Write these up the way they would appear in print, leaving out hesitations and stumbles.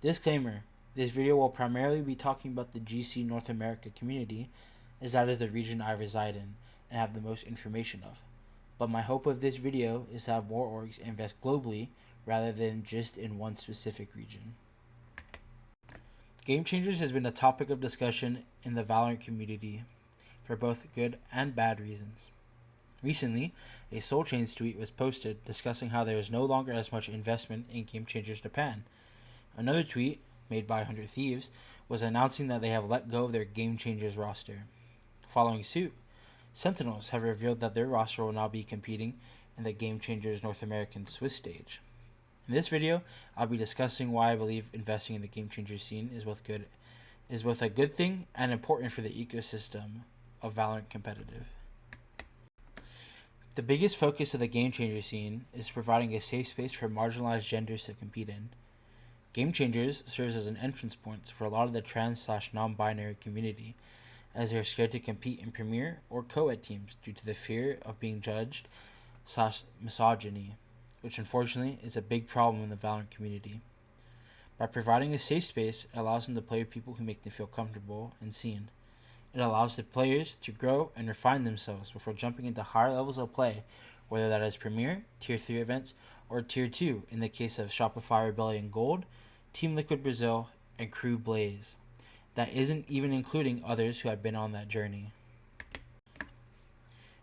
Disclaimer: this video will primarily be talking about the GC North America community, as that is the region I reside in and have the most information of. But my hope of this video is to have more orgs invest globally rather than just in one specific region. Game Changers has been a topic of discussion in the Valorant community for both good and bad reasons. Recently, a Soul Chains tweet was posted discussing how there is no longer as much investment in Game Changers Japan. Another tweet, made by 100 Thieves, was announcing that they have let go of their Game Changers roster. Following suit, Sentinels have revealed that their roster will now be competing in the Game Changers North American Swiss stage. In this video, I'll be discussing why I believe investing in the Game Changers scene is both a good thing and important for the ecosystem of Valorant competitive. The biggest focus of the Game Changers scene is providing a safe space for marginalized genders to compete in. Game Changers serves as an entrance point for a lot of the trans/non-binary community, as they are scared to compete in premier or co-ed teams due to the fear of being judged/misogyny, which unfortunately is a big problem in the Valorant community. By providing a safe space, it allows them to play with people who make them feel comfortable and seen. It allows the players to grow and refine themselves before jumping into higher levels of play, whether that is Premier, Tier 3 events, or Tier 2 in the case of Shopify Rebellion Gold, Team Liquid Brazil, and Crew Blaze. That isn't even including others who have been on that journey.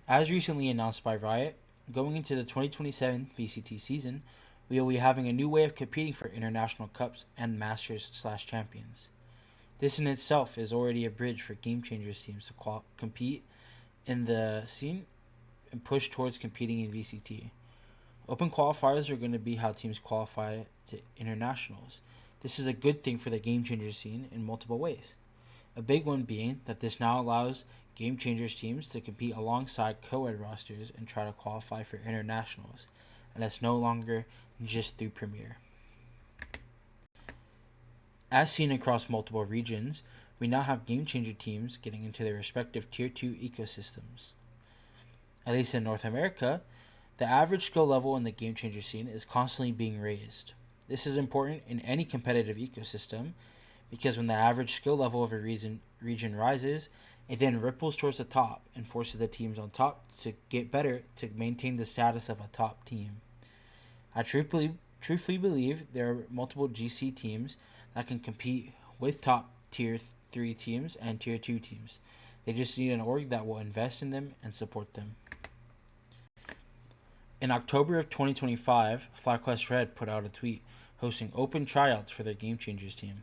As recently announced by Riot, going into the 2027 VCT season, we will be having a new way of competing for international cups and masters/champions. This in itself is already a bridge for Game Changers teams to compete in the scene and push towards competing in VCT. Open qualifiers are going to be how teams qualify to internationals. This is a good thing for the Game Changers scene in multiple ways. A big one being that this now allows Game Changers teams to compete alongside co-ed rosters and try to qualify for internationals, and it's no longer just through Premier. As seen across multiple regions, we now have Game Changer teams getting into their respective Tier 2 ecosystems. At least in North America, the average skill level in the Game Changer scene is constantly being raised. This is important in any competitive ecosystem because when the average skill level of a region rises, it then ripples towards the top and forces the teams on top to get better to maintain the status of a top team. I truthfully believe there are multiple GC teams that can compete with top Tier 3 teams and Tier 2 teams. They just need an org that will invest in them and support them. In October of 2025, FlyQuest Red put out a tweet hosting open tryouts for their Game Changers team.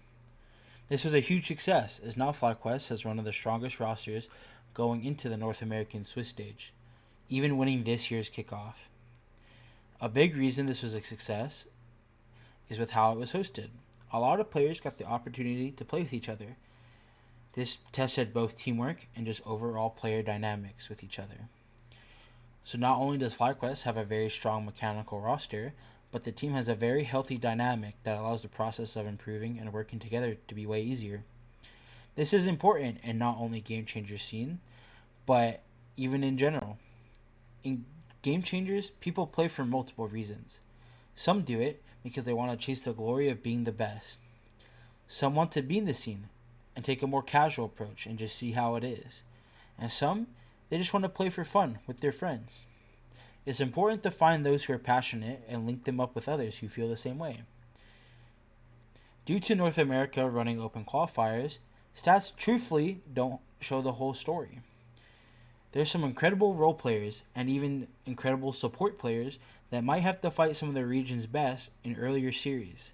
This was a huge success, as now FlyQuest has one of the strongest rosters going into the North American Swiss stage, even winning this year's kickoff. A big reason this was a success is with how it was hosted. A lot of players got the opportunity to play with each other. This tested both teamwork and just overall player dynamics with each other. So not only does FlyQuest have a very strong mechanical roster, but the team has a very healthy dynamic that allows the process of improving and working together to be way easier. This is important in not only Game Changers scene, but even in general. In Game Changers, people play for multiple reasons. Some do it because they want to chase the glory of being the best. Some want to be in the scene and take a more casual approach and just see how it is. And some, they just want to play for fun with their friends. It's important to find those who are passionate and link them up with others who feel the same way. Due to North America running open qualifiers, stats truthfully don't show the whole story. There's some incredible role players and even incredible support players that might have to fight some of the region's best in earlier series.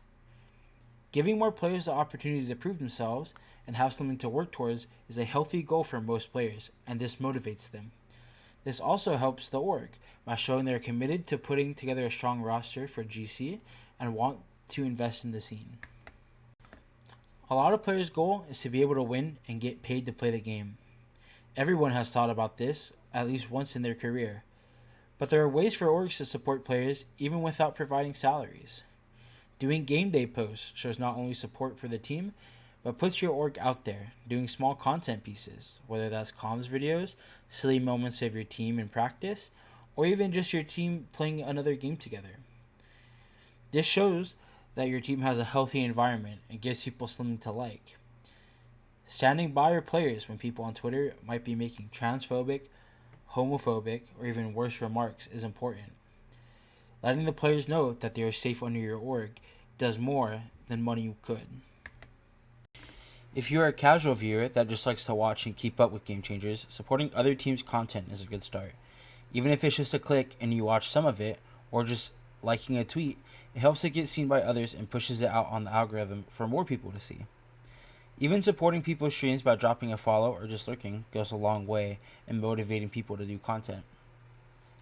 Giving more players the opportunity to prove themselves and have something to work towards is a healthy goal for most players, and this motivates them. This also helps the org by showing they're committed to putting together a strong roster for GC and want to invest in the scene. A lot of players' goal is to be able to win and get paid to play the game. Everyone has thought about this at least once in their career, but there are ways for orgs to support players even without providing salaries. Doing game day posts shows not only support for the team, but puts your org out there, doing small content pieces, whether that's comms videos, silly moments of your team in practice, or even just your team playing another game together. This shows that your team has a healthy environment and gives people something to like. Standing by your players when people on Twitter might be making transphobic, homophobic, or even worse remarks is important. Letting the players know that they are safe under your org does more than money could. If you are a casual viewer that just likes to watch and keep up with Game Changers, supporting other teams' content is a good start. Even if it's just a click and you watch some of it, or just liking a tweet, it helps it get seen by others and pushes it out on the algorithm for more people to see. Even supporting people's streams by dropping a follow or just lurking goes a long way in motivating people to do content.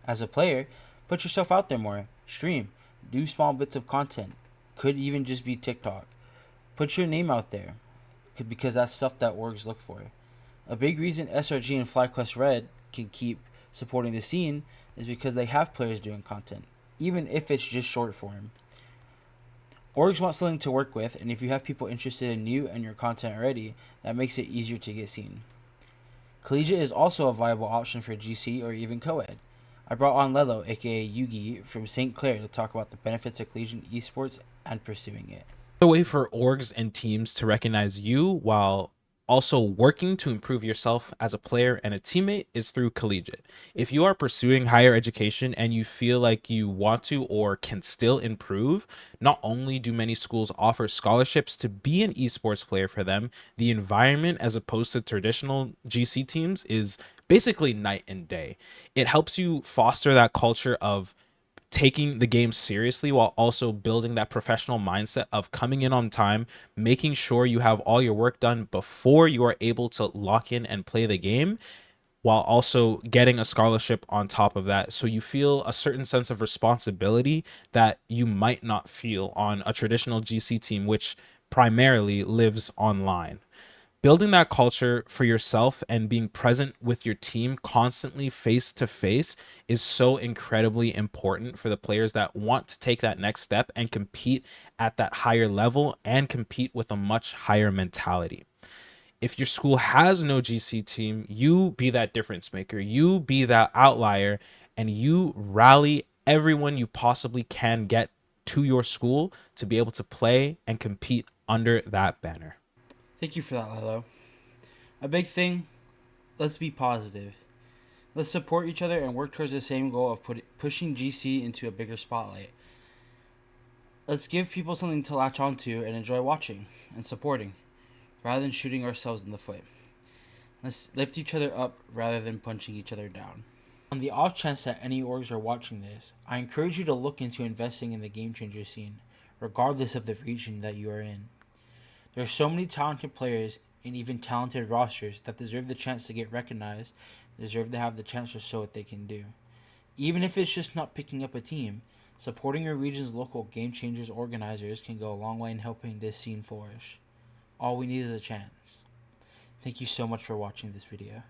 As a player, put yourself out there more, stream, do small bits of content, could even just be TikTok. Put your name out there, because that's stuff that orgs look for. A big reason SRG and FlyQuest Red can keep supporting the scene is because they have players doing content, even if it's just short form. Orgs want something to work with, and if you have people interested in you and your content already, that makes it easier to get seen. Collegiate is also a viable option for GC or even co-ed. I brought on Lelo, aka Yugi, from St. Clair to talk about the benefits of collegiate esports and pursuing it. A way for orgs and teams to recognize you while also working to improve yourself as a player and a teammate is through Collegiate. If you are pursuing higher education and you feel like you want to or can still improve, not only do many schools offer scholarships to be an esports player for them, the environment as opposed to traditional GC teams is basically night and day. It helps you foster that culture of taking the game seriously while also building that professional mindset of coming in on time, making sure you have all your work done before you are able to lock in and play the game, while also getting a scholarship on top of that. So you feel a certain sense of responsibility that you might not feel on a traditional GC team, which primarily lives online. Building that culture for yourself and being present with your team constantly face to face is so incredibly important for the players that want to take that next step and compete at that higher level and compete with a much higher mentality. If your school has no GC team, you be that difference maker, you be that outlier, and you rally everyone you possibly can get to your school to be able to play and compete under that banner. Thank you for that, Lilo. A big thing, let's be positive. Let's support each other and work towards the same goal of pushing GC into a bigger spotlight. Let's give people something to latch onto and enjoy watching and supporting, rather than shooting ourselves in the foot. Let's lift each other up rather than punching each other down. On the off chance that any orgs are watching this, I encourage you to look into investing in the Game Changer scene, regardless of the region that you are in. There are so many talented players and even talented rosters that deserve the chance to get recognized, deserve to have the chance to show what they can do. Even if it's just not picking up a team, supporting your region's local Game Changers organizers can go a long way in helping this scene flourish. All we need is a chance. Thank you so much for watching this video.